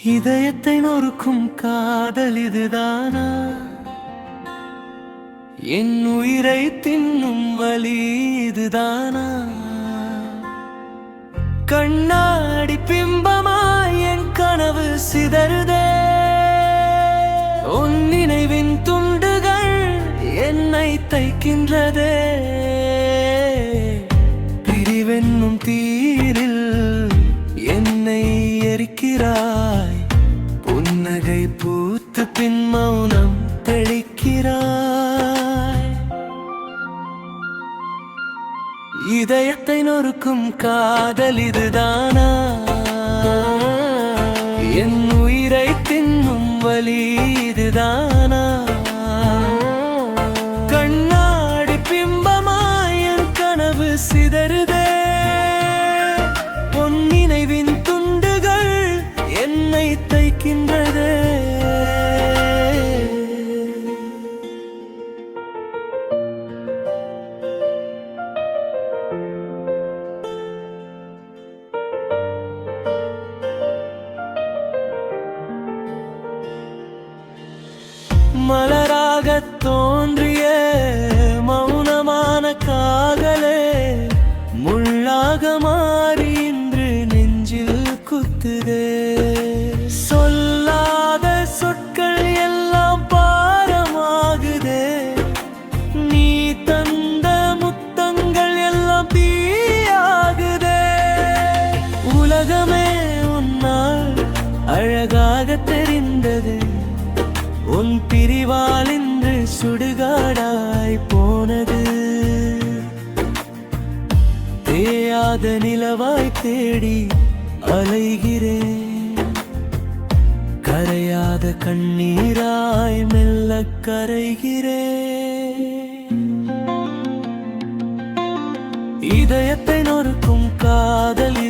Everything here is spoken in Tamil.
இதயத்தை நொறுக்கும் காதல் இதுதானா? என் உயிரை தின்னும் வலி இதுதானா? கண்ணாடி பிம்பமாய் என் கனவு சிதறுதே. உன் நினைவின் துண்டுகள் என்னை தைக்கின்றதே. பிரிவென்னும் தீரில் என்னை எரிக்கிறாய். புன்னகை பூத்து பின் மௌனம் தெளிக்கிறாய். இதயத்தை நொறுக்கும் காதல் இதுதானா? என் உயிரை தின்னும் வலி இதுதானா? கண்ணாடி பிம்பமாய் என் கனவு சிதறுதே. பொன் நினைவின் துண்டுகள் என்னை தைக்கின்றதே. மலராகத் தோன்றிய மௌனமான காதலே முள்ளாக மாறி இன்று நெஞ்சில் குத்துதே. சொல்லாத சொற்கள் எல்லாம் பாரமாகுதே. நீ தந்த முத்தங்கள் எல்லாம் தீயாகுதே. உலகமே உன்னால் அழகாக தெரிந்தது. உன் பிரிவால் இன்று சுடுகாடாய் போனது. தேயாத நிலவாய் தேடி அலைகிறேன். கரையாத கண்ணீராய் மெல்ல கரைகிறேன். இதயத்தை நொறுக்கும் காதல்